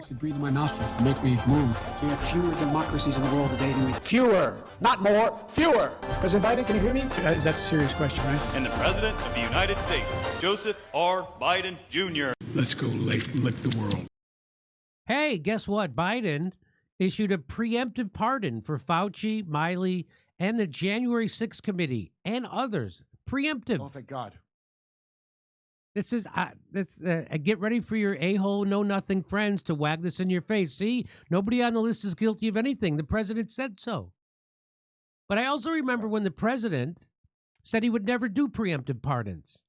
Actually breathe in my nostrils to make me move. We have fewer democracies in the world today than we... Fewer, not more, fewer. President Biden, can you hear me? That's a serious question, right? And the President of the United States, Joseph R. Biden, Jr. Let's go lick the world. Hey, guess what? Biden issued a preemptive pardon for Fauci, Miley, and the January 6th committee and others. Preemptive. Oh, thank God. This is get ready for your a-hole, know-nothing friends to wag this in your face. See, nobody on the list is guilty of anything. The president said so. But I also remember when the president said he would never do preemptive pardons.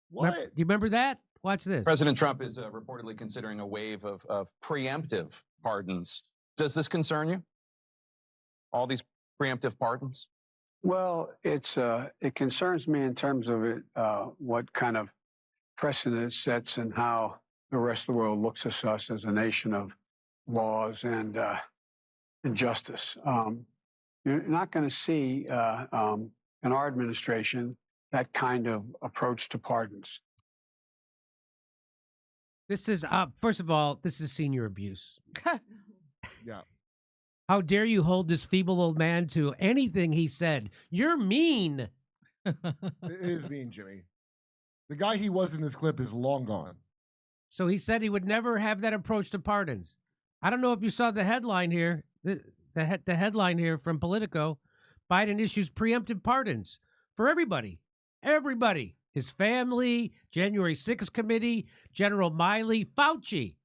What? Do you remember that? Watch this. President Trump is reportedly considering a wave of preemptive pardons. Does this concern you? All these preemptive pardons? Well, it concerns me in terms of what kind of precedent it sets and how the rest of the world looks at us as a nation of laws and justice. You're not going to see in our administration that kind of approach to pardons. This is, first of all, this is senior abuse. Yeah. How dare you hold this feeble old man to anything he said? You're mean. It is mean, Jimmy. The guy he was in this clip is long gone. So he said he would never have that approach to pardons. I don't know if you saw the headline here, the headline here from Politico. Biden issues preemptive pardons for everybody. Everybody. His family, January 6th committee, General Miley, Fauci.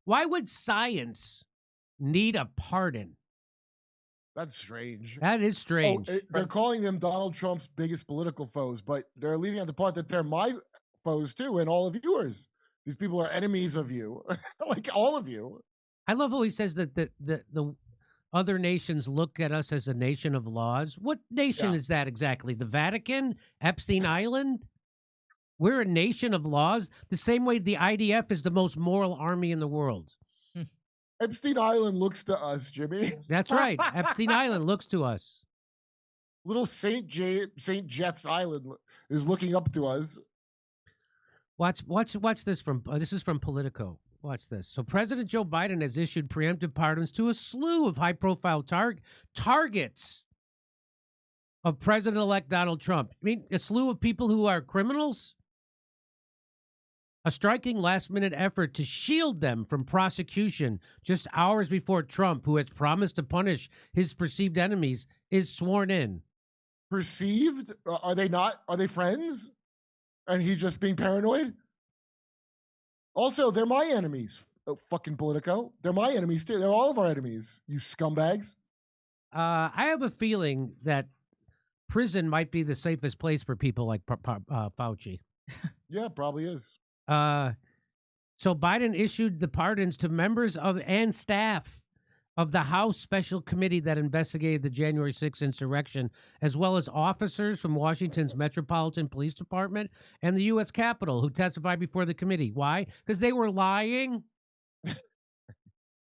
Why would science need a pardon? That's strange. That is strange. Oh, they're calling them Donald Trump's biggest political foes, but they're leaving out the part that they're my foes too, and all of yours. These people are enemies of you, like all of you. I love how he says that the other nations look at us as a nation of laws. What nation is that exactly? The Vatican? Epstein Island? We're a nation of laws, the same way the IDF is the most moral army in the world. Epstein Island looks to us, Jimmy. That's right. Epstein Island looks to us. Little St. Jeff's Island is looking up to us. Watch this this is from Politico. Watch this. So President Joe Biden has issued preemptive pardons to a slew of high-profile targets of President-elect Donald Trump. I mean, a slew of people who are criminals? A striking last-minute effort to shield them from prosecution just hours before Trump, who has promised to punish his perceived enemies, is sworn in. Perceived? Are they not? Are they friends? And he's just being paranoid? Also, they're my enemies, fucking Politico. They're my enemies, too. They're all of our enemies, you scumbags. I have a feeling that prison might be the safest place for people like Fauci. Yeah, probably is. So Biden issued the pardons to members of and staff of the House Special Committee that investigated the January 6th insurrection, as well as officers from Washington's Metropolitan Police Department and the U.S. Capitol who testified before the committee. Why? Because they were lying.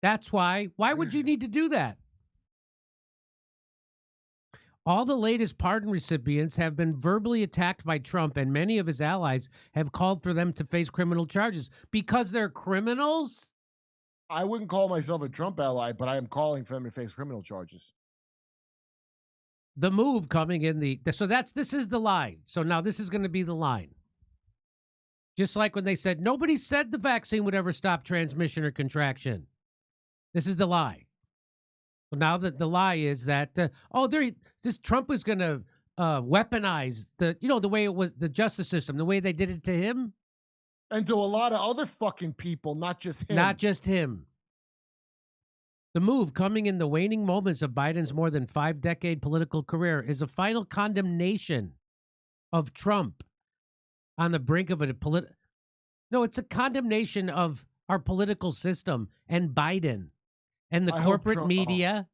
That's why. Why would you need to do that? All the latest pardon recipients have been verbally attacked by Trump, and many of his allies have called for them to face criminal charges because they're criminals? I wouldn't call myself a Trump ally, but I am calling for them to face criminal charges. The move coming in this is the line. So now this is going to be the line. Just like when they said, nobody said the vaccine would ever stop transmission or contraction. This is the lie. So now that the lie is that, Trump was going to weaponize the way it was, the justice system, the way they did it to him. And to a lot of other fucking people, not just him. Not just him. The move, coming in the waning moments of Biden's more than 5-decade political career, is a final condemnation of Trump on the brink of it's a condemnation of our political system and Biden and the corporate media.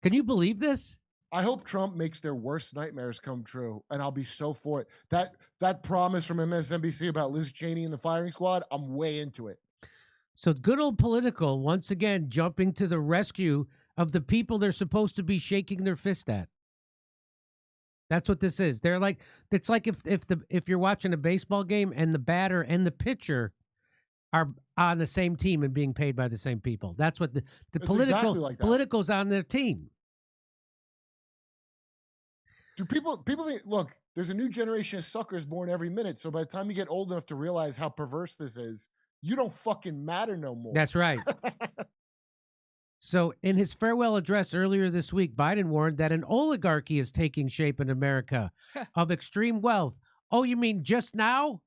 Can you believe this? I hope Trump makes their worst nightmares come true, and I'll be so for it. That promise from MSNBC about Liz Cheney and the firing squad, I'm way into it. So good old Politico, once again, jumping to the rescue of the people they're supposed to be shaking their fist at. That's what this is. It's like if you're watching a baseball game and the batter and the pitcher are on the same team and being paid by the same people. That's what the It's political exactly like that. politicals on their team. Do people think, look, there's a new generation of suckers born every minute. So by the time you get old enough to realize how perverse this is, you don't fucking matter no more. That's right. So in his farewell address earlier this week, Biden warned that an oligarchy is taking shape in America of extreme wealth. Oh, you mean just now?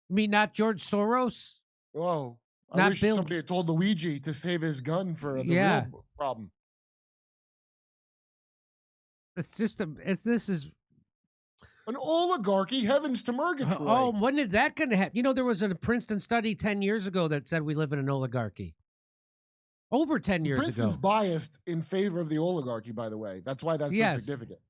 You mean not George Soros? Whoa. I Not wish Bill- somebody had told Luigi to save his gun for the Yeah. real problem. It's just this is An oligarchy, heavens to Murgatroyd. oh, when did that going to happen? You know, there was a Princeton study 10 years ago that said we live in an oligarchy. Over 10 years Princeton's ago. biased in favor of the oligarchy, by the way. That's why that's Yes. so significant.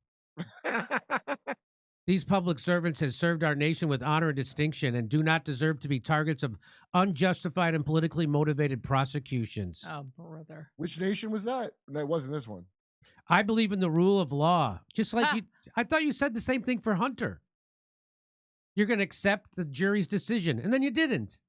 These public servants have served our nation with honor and distinction and do not deserve to be targets of unjustified and politically motivated prosecutions. Oh, brother. Which nation was that? That wasn't this one. I believe in the rule of law. Just like you, I thought you said the same thing for Hunter. You're going to accept the jury's decision, and then you didn't.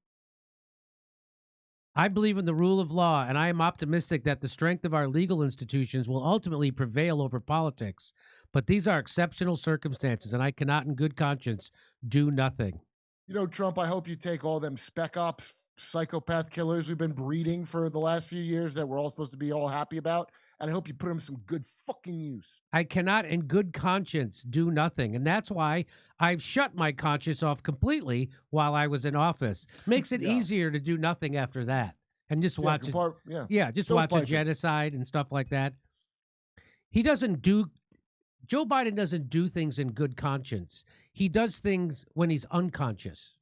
I believe in the rule of law, and I am optimistic that the strength of our legal institutions will ultimately prevail over politics. But these are exceptional circumstances, and I cannot in good conscience do nothing. You know, Trump, I hope you take all them spec ops, psychopath killers we've been breeding for the last few years that we're all supposed to be all happy about, and I hope you put them some good fucking use. I cannot in good conscience do nothing, and that's why I've shut my conscience off completely while I was in office. Makes it Yeah. easier to do nothing after that and just watch it. Yeah, just watch a Stovepiping. genocide and stuff like that. Joe Biden doesn't do things in good conscience. He does things when he's unconscious.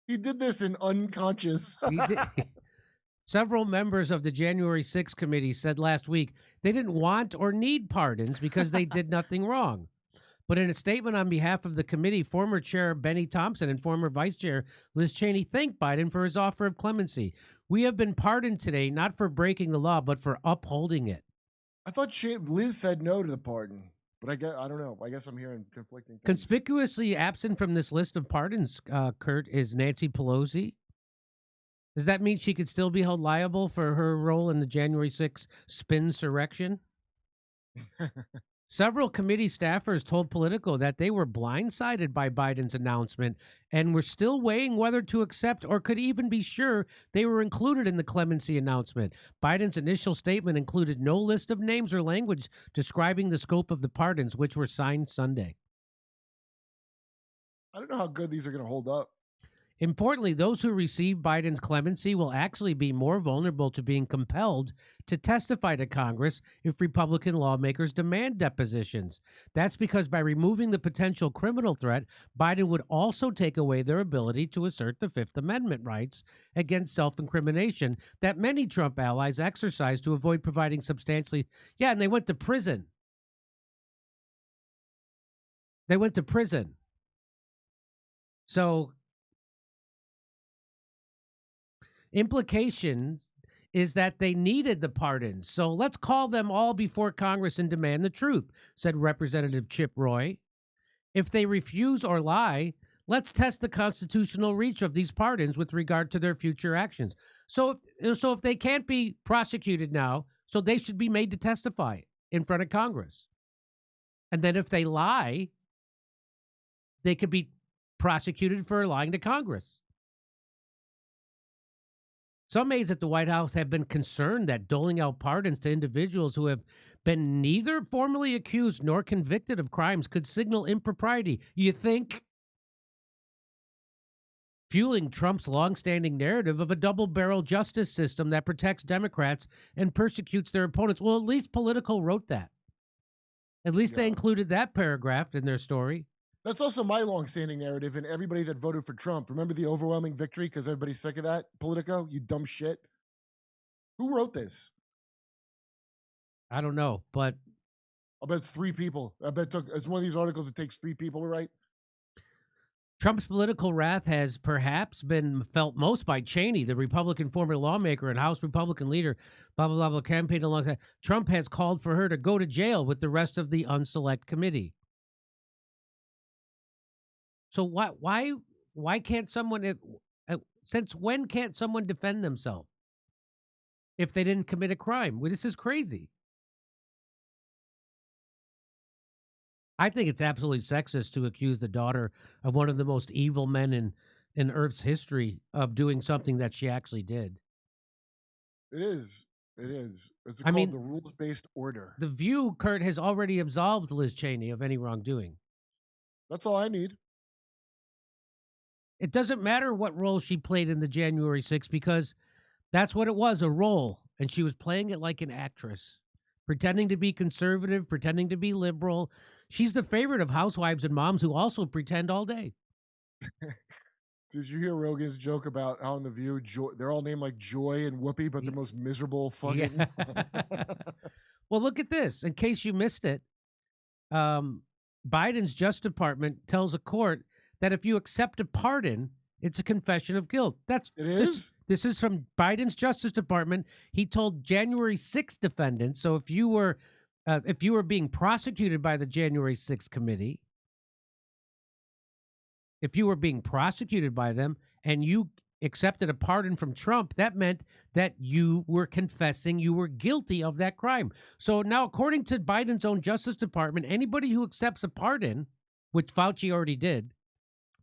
He did this in unconscious. He did. Several members of the January 6th committee said last week they didn't want or need pardons because they did nothing wrong. But in a statement on behalf of the committee, former chair Benny Thompson and former vice chair Liz Cheney thanked Biden for his offer of clemency. We have been pardoned today, not for breaking the law, but for upholding it. I thought Liz said no to the pardon, but I don't know. I guess I'm hearing conflicting things. Conspicuously absent from this list of pardons, Kurt, is Nancy Pelosi. Does that mean she could still be held liable for her role in the January 6th spinsurrection? Several committee staffers told Politico that they were blindsided by Biden's announcement and were still weighing whether to accept or could even be sure they were included in the clemency announcement. Biden's initial statement included no list of names or language describing the scope of the pardons, which were signed Sunday. I don't know how good these are going to hold up. Importantly, those who receive Biden's clemency will actually be more vulnerable to being compelled to testify to Congress if Republican lawmakers demand depositions. That's because by removing the potential criminal threat, Biden would also take away their ability to assert the Fifth Amendment rights against self-incrimination that many Trump allies exercise to avoid providing substantially. Yeah, and they went to prison. They went to prison. So implications is that they needed the pardons. So let's call them all before Congress and demand the truth, said Representative Chip Roy. If they refuse or lie, let's test the constitutional reach of these pardons with regard to their future actions. So if they can't be prosecuted now, so they should be made to testify in front of Congress. And then if they lie, they could be prosecuted for lying to Congress. Some aides at the White House have been concerned that doling out pardons to individuals who have been neither formally accused nor convicted of crimes could signal impropriety. You think? Fueling Trump's longstanding narrative of a double-barrel justice system that protects Democrats and persecutes their opponents. Well, at least Politico wrote that. At least they included that paragraph in their story. That's also my long-standing narrative, and everybody that voted for Trump. Remember the overwhelming victory because everybody's sick of that? Politico, you dumb shit. Who wrote this? I don't know, but I bet it's 3 people. I bet it's one of these articles that takes 3 people to write. Trump's political wrath has perhaps been felt most by Cheney, the Republican former lawmaker and House Republican leader, blah, blah, blah, blah, campaigned alongside. Trump has called for her to go to jail with the rest of the unselect committee. So why can't someone, Since when can't someone defend themselves if they didn't commit a crime? Well, this is crazy. I think it's absolutely sexist to accuse the daughter of one of the most evil men in Earth's history of doing something that she actually did. It is. It is. It's I called mean, the rules-based order. The View, Kurt, has already absolved Liz Cheney of any wrongdoing. That's all I need. It doesn't matter what role she played in the January 6th because that's what it was, a role. And she was playing it like an actress, pretending to be conservative, pretending to be liberal. She's the favorite of housewives and moms who also pretend all day. Did you hear Rogan's joke about how in The View, they're all named like Joy and Whoopi, but they're most miserable fucking... Yeah. Well, look at this. In case you missed it, Biden's Justice Department tells a court that if you accept a pardon, it's a confession of guilt. It is? This is from Biden's Justice Department. He told January 6th defendants, so if you were being prosecuted by the January 6th committee, if you were being prosecuted by them and you accepted a pardon from Trump, that meant that you were confessing you were guilty of that crime. So now, according to Biden's own Justice Department, anybody who accepts a pardon, which Fauci already did,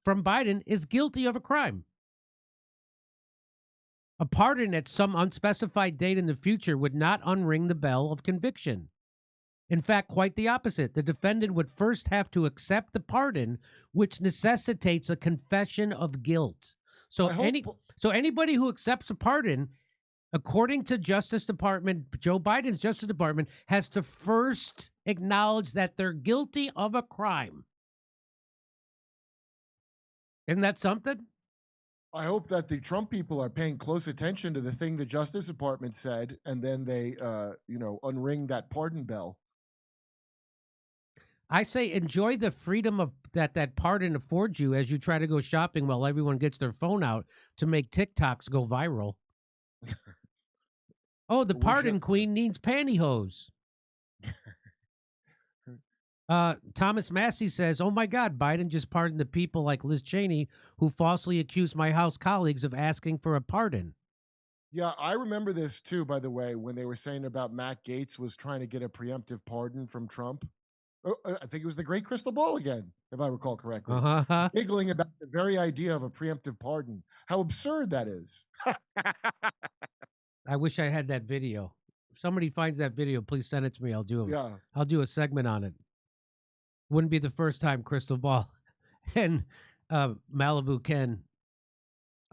from Biden is guilty of a crime. A pardon at some unspecified date in the future would not unring the bell of conviction. In fact, quite the opposite. The defendant would first have to accept the pardon, which necessitates a confession of guilt. So anybody who accepts a pardon, according to Justice Department, Joe Biden's Justice Department, has to first acknowledge that they're guilty of a crime. Isn't that something? I hope that the Trump people are paying close attention to the thing the Justice Department said, and then they, unring that pardon bell. I say enjoy the freedom of that pardon affords you as you try to go shopping while everyone gets their phone out to make TikToks go viral. Oh, the pardon queen needs pantyhose. Thomas Massey says, oh my God, Biden just pardoned the people like Liz Cheney who falsely accused my House colleagues of asking for a pardon. Yeah, I remember this too, by the way, when they were saying about Matt Gaetz was trying to get a preemptive pardon from Trump. I think it was the Great Crystal Ball again, if I recall correctly. Giggling about the very idea of a preemptive pardon. How absurd that is. I wish I had that video. If somebody finds that video, please send it to me. I'll do a segment on it. Wouldn't be the first time Crystal Ball and Malibu Ken.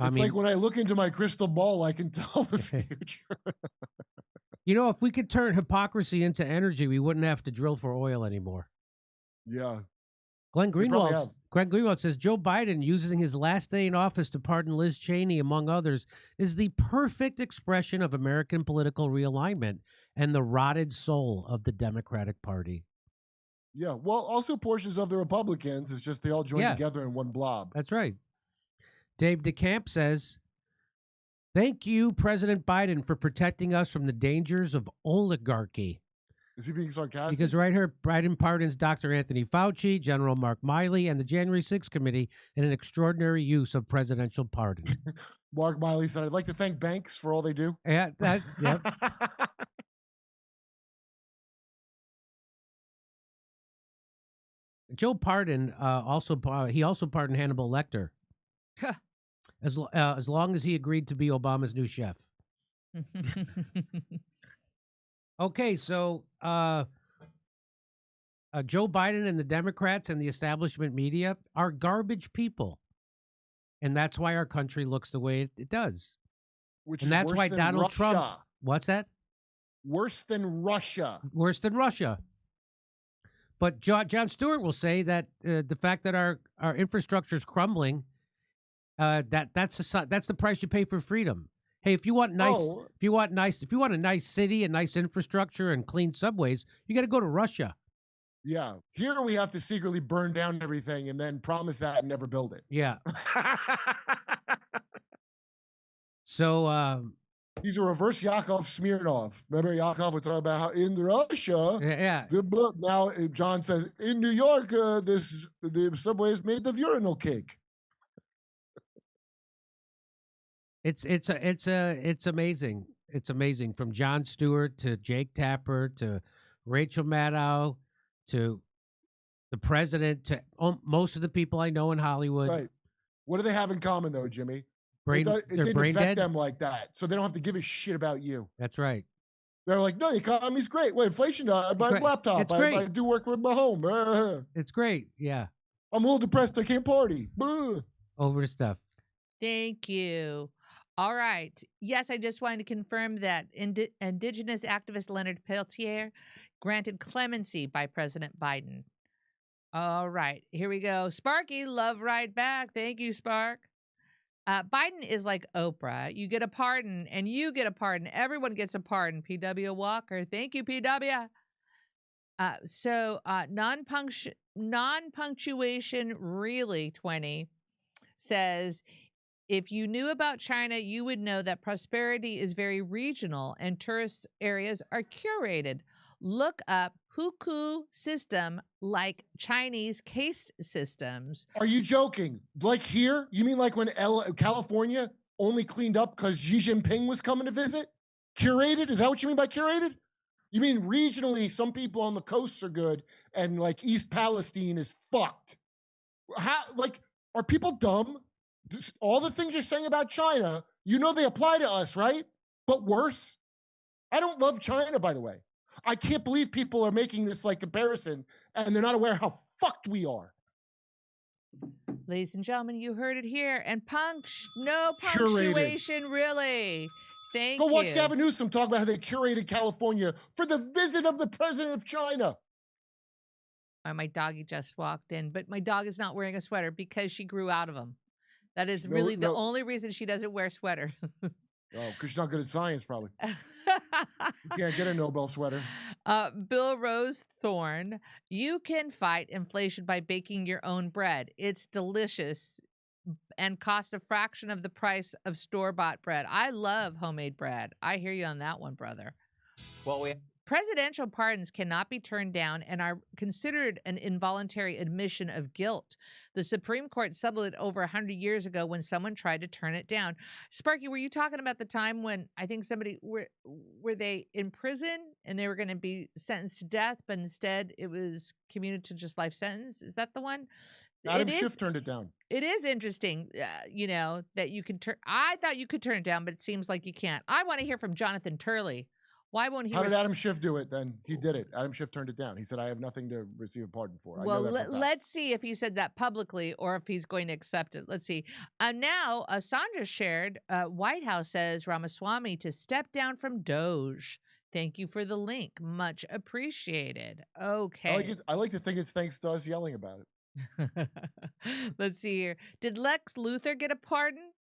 It's like when I look into my crystal ball, I can tell the future. You know, if we could turn hypocrisy into energy, we wouldn't have to drill for oil anymore. Yeah. Glenn Greenwald says Joe Biden using his last day in office to pardon Liz Cheney, among others, is the perfect expression of American political realignment and the rotted soul of the Democratic Party. Yeah. Well, also portions of the Republicans. It's just they all join together in one blob. That's right. Dave DeCamp says, thank you, President Biden, for protecting us from the dangers of oligarchy. Is he being sarcastic? Because right here, Biden pardons Dr. Anthony Fauci, General Mark Miley, and the January 6th committee in an extraordinary use of presidential pardon. Mark Miley said, I'd like to thank banks for all they do. Yeah, yeah. Joe pardoned also pardoned Hannibal Lecter. As long as he agreed to be Obama's new chef. Okay, so Joe Biden and the Democrats and the establishment media are garbage people. And that's why our country looks the way it does. And that's why Donald Trump... What's that? Worse than Russia. Worse than Russia. But Jon Stewart will say that the fact that our infrastructure is crumbling, that's the price you pay for freedom. Hey, if you want a nice city and nice infrastructure and clean subways, you got to go to Russia. Yeah, here we have to secretly burn down everything and then promise that and never build it. Yeah. So he's a reverse Yakov Smirnov. Remember Yakov was talking about how in Russia, now John says in New York, the subways made the urinal cake. It's amazing. It's amazing. From Jon Stewart to Jake Tapper to Rachel Maddow to the president to most of the people I know in Hollywood. Right. What do they have in common, though, Jimmy? Brain, it they're didn't brain affect dead. them like that, so they don't have to give a shit about you. That's right. They're like, no, the economy's great. What inflation? I buy great. a laptop. It's great. I do work with my home. It's great. Yeah. I'm a little depressed. I can't party. Over the stuff. Thank you. All right. Yes, I just wanted to confirm that Indigenous activist Leonard Peltier granted clemency by President Biden. All right. Here we go. Sparky, love right back. Thank you, Spark. Biden is like Oprah. You get a pardon, and you get a pardon. Everyone gets a pardon. P.W. Walker. Thank you, P.W. Non-punctuation really 20 says, if you knew about China, you would know that prosperity is very regional and tourist areas are curated. Look up hukou system like Chinese caste systems. Are you joking? Like here? You mean like when California only cleaned up because Xi Jinping was coming to visit? Curated? Is that what you mean by curated? You mean regionally, some people on the coasts are good and like East Palestine is fucked? How, like, are people dumb? All the things you're saying about China, you know they apply to us, right? But worse. I don't love China, by the way. I can't believe people are making this like comparison and they're not aware how fucked we are. Ladies and gentlemen, you heard it here. And no punctuation, really. Thank you. Go watch Gavin Newsom talk about how they curated California for the visit of the president of China. My doggy just walked in, but my dog is not wearing a sweater because she grew out of them. That is really the only reason she doesn't wear a sweater. Oh, because she's not good at science, probably. You can't get a Nobel sweater. Bill Rosethorn, you can fight inflation by baking your own bread. It's delicious and costs a fraction of the price of store-bought bread. I love homemade bread. I hear you on that one, brother. Well, Presidential pardons cannot be turned down and are considered an involuntary admission of guilt. The Supreme Court settled it over 100 years ago when someone tried to turn it down. Sparky, were you talking about the time when I think somebody were they in prison and they were going to be sentenced to death, but instead it was commuted to just life sentence? Is that the one? Adam Schiff turned it down. It is interesting, you know, that you can turn. I thought you could turn it down, but it seems like you can't. I want to hear from Jonathan Turley. Why won't he? How did Adam Schiff do it then? He did it. Adam Schiff turned it down. He said, I have nothing to receive a pardon for. Well, let's see if he said that publicly or if he's going to accept it. Let's see. Now, Sandra shared, White House says Ramaswamy to step down from Doge. Thank you for the link. Much appreciated. Okay. I like to think it's thanks to us yelling about it. Let's see here. Did Lex Luthor get a pardon?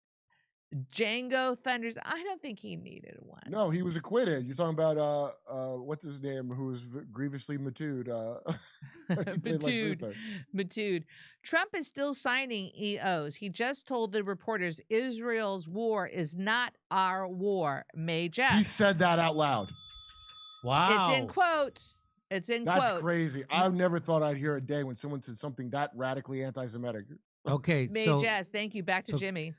Django Thunders. I don't think he needed one. No, he was acquitted. You're talking about what's his name, who was grievously matured. Matured. Trump is still signing EOs. He just told the reporters Israel's war is not our war. May Jeff. He said that out loud. Wow. It's in quotes. It's in quotes. That's crazy. I never thought I'd hear a day when someone said something that radically anti-Semitic. Okay. May Jazz, thank you. Back to Jimmy.